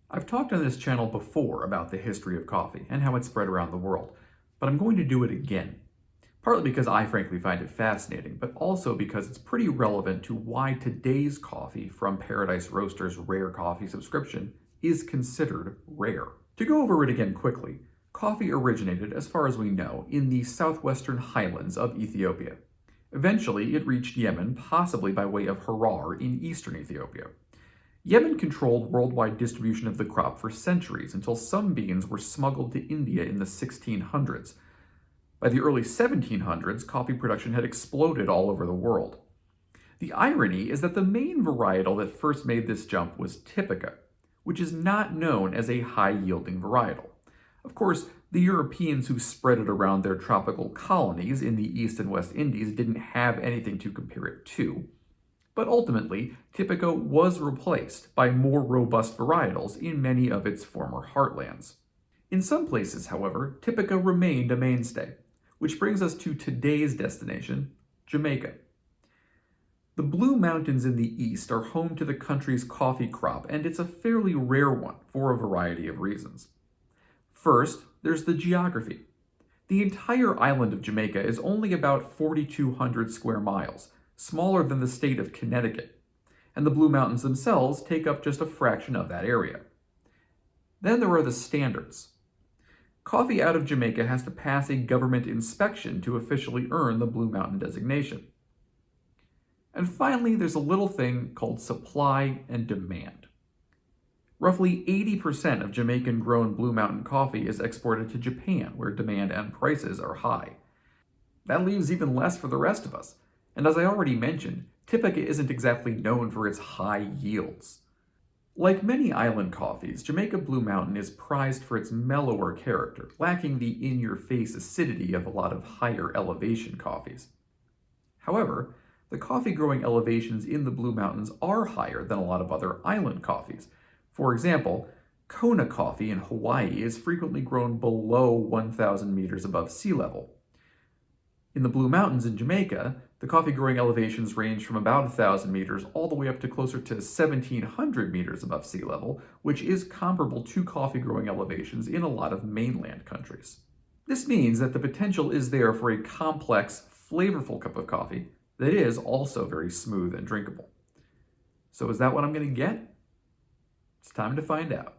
I've talked on this channel before about the history of coffee and how it spread around the world, but I'm going to do it again. Partly because I frankly find it fascinating, but also because it's pretty relevant to why today's coffee from Paradise Roaster's Rare Coffee subscription is considered rare. To go over it again quickly, coffee originated, as far as we know, in the southwestern highlands of Ethiopia. Eventually, it reached Yemen, possibly by way of Harar in eastern Ethiopia. Yemen controlled worldwide distribution of the crop for centuries until some beans were smuggled to India in the 1600s. By the early 1700s, coffee production had exploded all over the world. The irony is that the main varietal that first made this jump was Typica, which is not known as a high-yielding varietal. Of course, the Europeans who spread it around their tropical colonies in the East and West Indies didn't have anything to compare it to. But ultimately, Typica was replaced by more robust varietals in many of its former heartlands. In some places, however, Typica remained a mainstay, which brings us to today's destination, Jamaica. The Blue Mountains in the east are home to the country's coffee crop, and it's a fairly rare one for a variety of reasons. First, there's the geography. The entire island of Jamaica is only about 4,200 square miles, smaller than the state of Connecticut, and the Blue Mountains themselves take up just a fraction of that area. Then there are the standards. Coffee out of Jamaica has to pass a government inspection to officially earn the Blue Mountain designation. And finally, there's a little thing called supply and demand. Roughly 80% of Jamaican-grown Blue Mountain coffee is exported to Japan, where demand and prices are high. That leaves even less for the rest of us. And as I already mentioned, Typica isn't exactly known for its high yields. Like many island coffees, Jamaica Blue Mountain is prized for its mellower character, lacking the in-your-face acidity of a lot of higher elevation coffees. However, the coffee growing elevations in the Blue Mountains are higher than a lot of other island coffees. For example, Kona coffee in Hawaii is frequently grown below 1,000 meters above sea level. In the Blue Mountains in Jamaica, the coffee growing elevations range from about 1,000 meters all the way up to closer to 1,700 meters above sea level, which is comparable to coffee growing elevations in a lot of mainland countries. This means that the potential is there for a complex, flavorful cup of coffee that is also very smooth and drinkable. So is that what I'm going to get? It's time to find out.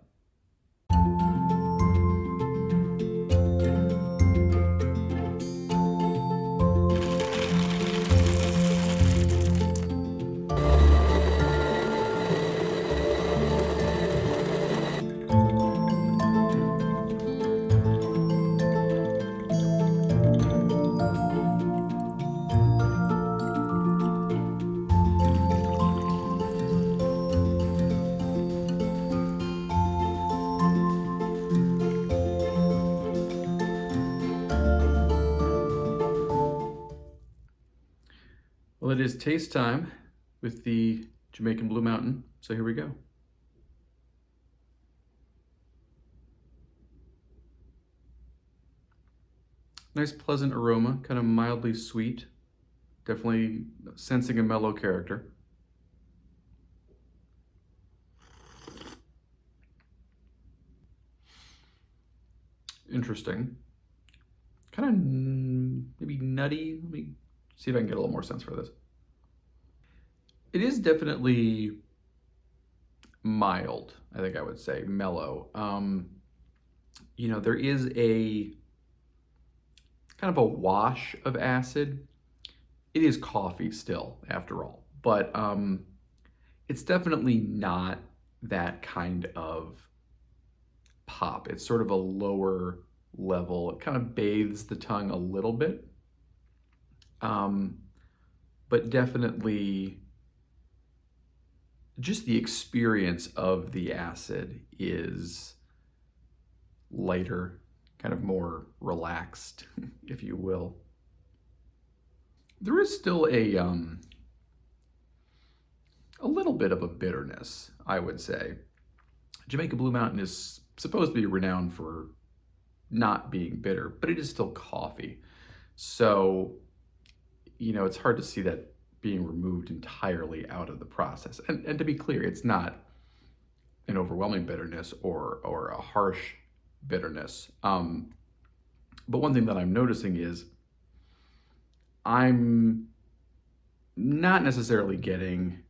Well, it is taste time with the Jamaican Blue Mountain, so here we go. Nice pleasant aroma, kind of mildly sweet, definitely sensing a mellow character. Interesting. Kind of maybe nutty. Let me see if I can get a little more sense for this. It is definitely mild, I think I would say, mellow. There is a kind of a wash of acid. It is coffee still, after all, but it's definitely not that kind of pop. It's sort of a lower level. It kind of bathes the tongue a little bit, but definitely just the experience of the acid is lighter, kind of more relaxed, if you will. There is still a little bit of a bitterness, I would say. Jamaica Blue Mountain is supposed to be renowned for not being bitter, but it is still coffee. So, it's hard to see that being removed entirely out of the process. And to be clear, it's not an overwhelming bitterness or a harsh bitterness. But one thing that I'm noticing is I'm not necessarily getting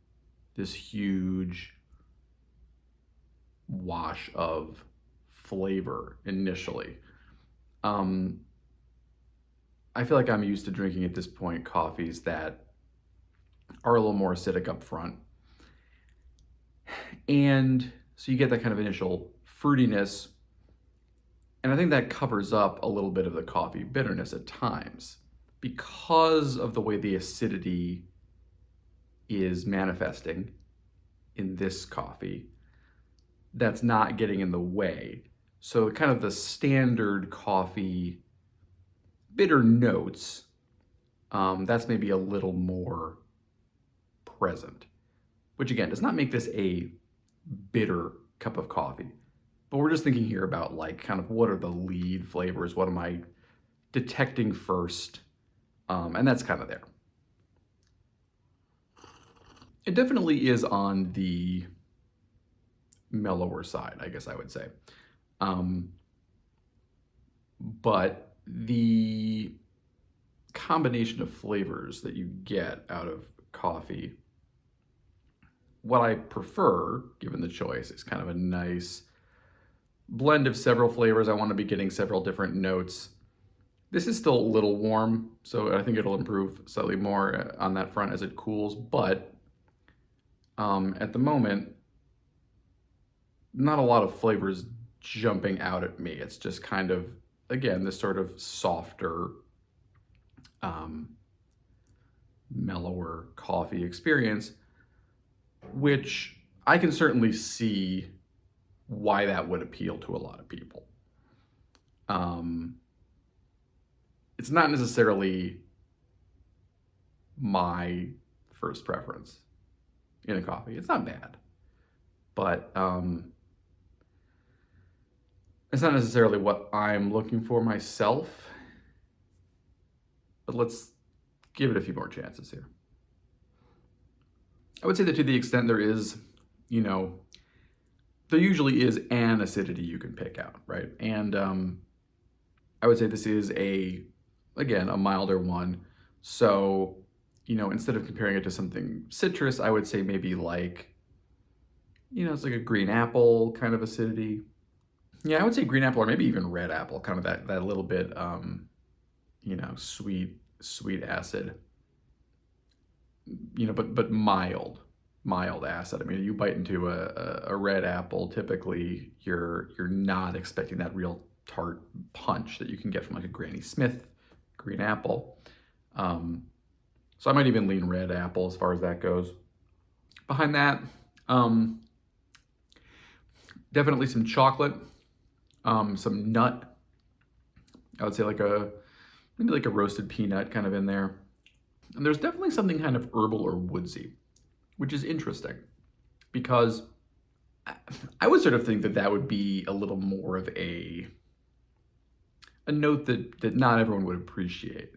this huge wash of flavor initially. Um, I feel like I'm used to drinking at this point coffees that are a little more acidic up front. And so you get that kind of initial fruitiness. And I think that covers up a little bit of the coffee bitterness at times because of the way the acidity is manifesting in this coffee. That's not getting in the way. So kind of the standard coffee bitter notes, that's maybe a little more present, which again does not make this a bitter cup of coffee. But we're just thinking here about like kind of what are the lead flavors, what am I detecting first, and that's kind of there. It definitely is on the mellower side, I guess I would say. But the combination of flavors that you get out of coffee, what I prefer, given the choice, is kind of a nice blend of several flavors. I want to be getting several different notes. This is still a little warm, so I think it'll improve slightly more on that front as it cools, but at the moment, not a lot of flavors jumping out at me. It's just kind of, again, this sort of softer, mellower coffee experience, which I can certainly see why that would appeal to a lot of people. It's not necessarily my first preference in a coffee. It's not bad, but it's not necessarily what I'm looking for myself. But let's give it a few more chances here. I would say that to the extent there is, there usually is an acidity you can pick out, right? And I would say this is again, a milder one. So, instead of comparing it to something citrus, I would say maybe like, it's like a green apple kind of acidity. Yeah, I would say green apple or maybe even red apple, kind of that little bit, sweet acid. But mild acid. I mean, you bite into a red apple, typically you're not expecting that real tart punch that you can get from like a Granny Smith green apple. So I might even lean red apple as far as that goes. Behind that, definitely some chocolate, some nut. I would say maybe like a roasted peanut kind of in there. And there's definitely something kind of herbal or woodsy, which is interesting because I would sort of think that would be a little more of a note that not everyone would appreciate.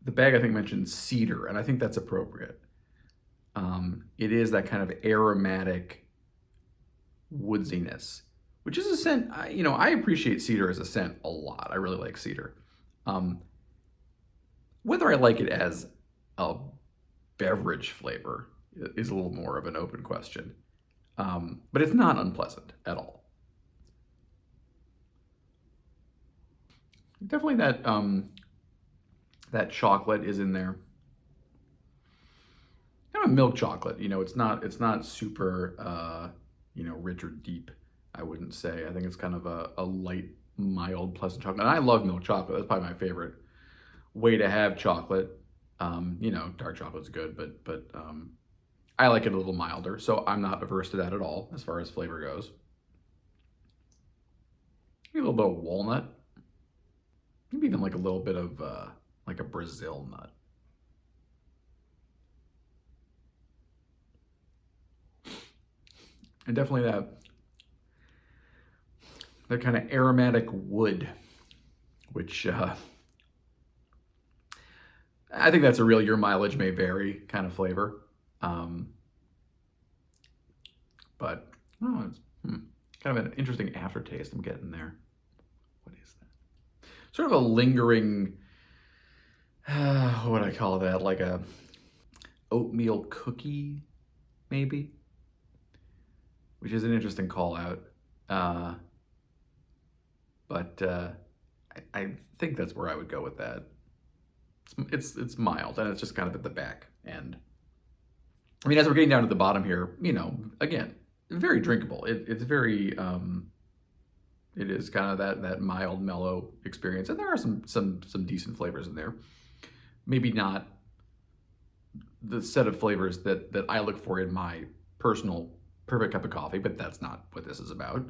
The bag, I think, mentioned cedar, and I think that's appropriate. It is that kind of aromatic woodsiness, which is a scent, I appreciate cedar as a scent a lot. I really like cedar. Whether I like it as a beverage flavor is a little more of an open question. But it's not unpleasant at all. Definitely that chocolate is in there. Kind of milk chocolate, it's not super rich or deep, I wouldn't say. I think it's kind of a light, mild, pleasant chocolate. And I love milk chocolate. That's probably my favorite way to have chocolate. Dark chocolate's good, but I like it a little milder, so I'm not averse to that at all as far as flavor goes. Maybe a little bit of walnut. Maybe even like a little bit of like a Brazil nut. And definitely that kind of aromatic wood, which I think that's a real your mileage may vary kind of flavor. But Kind of an interesting aftertaste I'm getting there. What is that? Sort of a lingering, what do I call that? Like a oatmeal cookie, maybe? Which is an interesting call out. But I think that's where I would go with that. It's mild, and it's just kind of at the back end. I mean, as we're getting down to the bottom here, again, very drinkable. It's very, it is kind of that mild, mellow experience, and there are some decent flavors in there. Maybe not the set of flavors that I look for in my personal perfect cup of coffee, but that's not what this is about.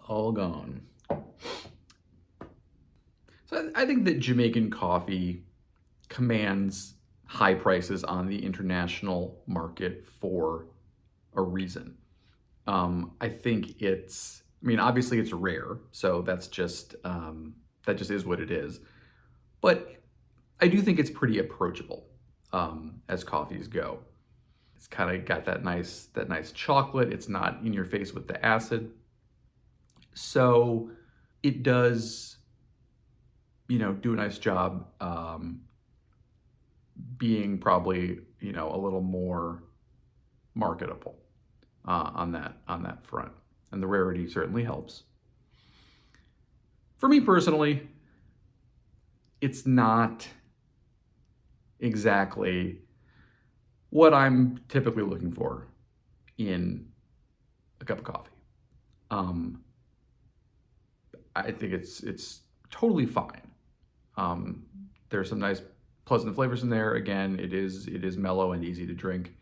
All gone. So I think that Jamaican coffee commands high prices on the international market for a reason. I think obviously it's rare, so that just is what it is. But I do think it's pretty approachable as coffees go. It's kind of got that nice chocolate. It's not in your face with the acid. So it does, do a nice job being probably, a little more marketable on that front. And the rarity certainly helps. For me personally, it's not exactly what I'm typically looking for in a cup of coffee. I think it's totally fine. There's some nice, pleasant flavors in there. Again, it is mellow and easy to drink.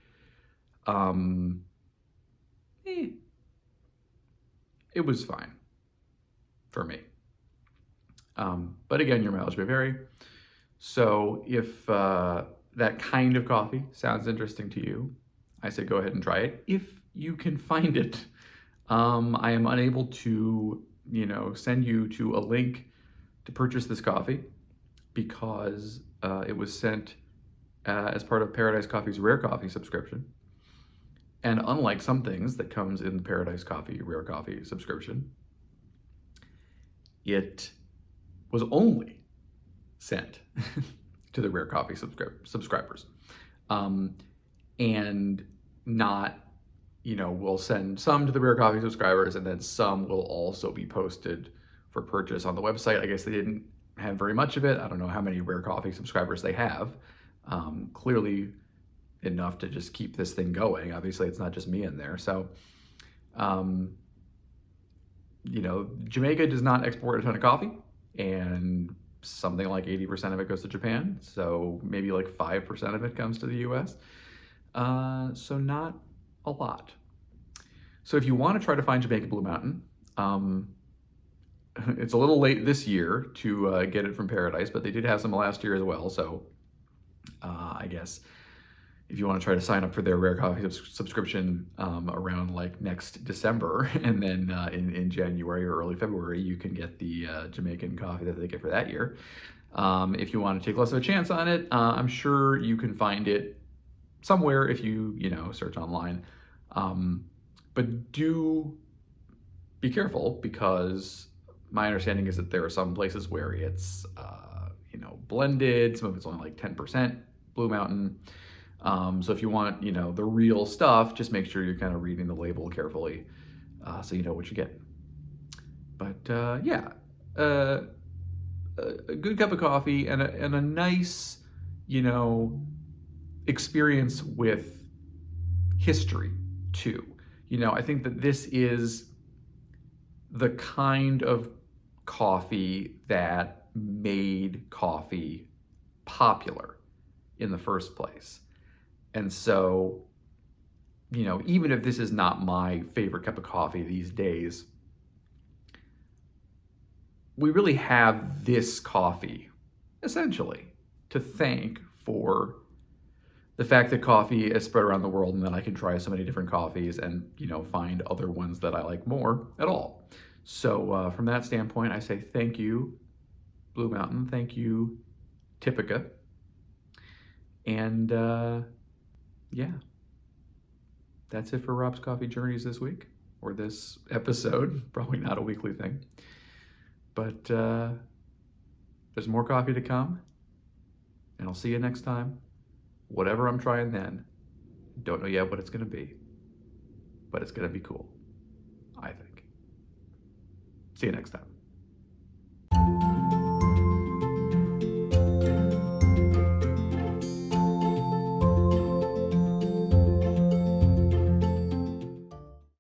It was fine for me. But again, your mileage may vary. So if that kind of coffee sounds interesting to you, I say go ahead and try it if you can find it. I am unable to, send you to a link to purchase this coffee because it was sent as part of Paradise Coffee's Rare Coffee subscription. And unlike some things that comes in the Paradise Coffee Rare Coffee subscription, it was only sent to the Rare Coffee subscribers. And not, we'll send some to the Rare Coffee subscribers and then some will also be posted for purchase on the website. I guess they didn't have very much of it. I don't know how many Rare Coffee subscribers they have. Clearly enough to just keep this thing going. Obviously, it's not just me in there. So, Jamaica does not export a ton of coffee, and something like 80% of it goes to Japan. So maybe like 5% of it comes to the US. So not a lot. So if you want to try to find Jamaican Blue Mountain, it's a little late this year to get it from Paradise, but they did have some last year as well. So I guess if you want to try to sign up for their Rare Coffee subscription around like next December, and then in January or early February, you can get the Jamaican coffee that they get for that year. If you want to take less of a chance on it, I'm sure you can find it somewhere if you search online. But do be careful, because my understanding is that there are some places where it's blended. Some of it's only like 10% Blue Mountain. So if you want, the real stuff, just make sure you're kind of reading the label carefully, so you know what you're getting. But a good cup of coffee and a nice, experience with history too. I think that this is the kind of coffee that made coffee popular in the first place. And so, even if this is not my favorite cup of coffee these days, we really have this coffee, essentially, to thank for the fact that coffee is spread around the world and that I can try so many different coffees and, find other ones that I like more at all. So from that standpoint, I say thank you, Blue Mountain. Thank you, Typica. And yeah, that's it for Rob's Coffee Journeys this week, or this episode. Probably not a weekly thing. But there's more coffee to come, and I'll see you next time. Whatever I'm trying then, don't know yet what it's going to be, but it's going to be cool, I think. See you next time.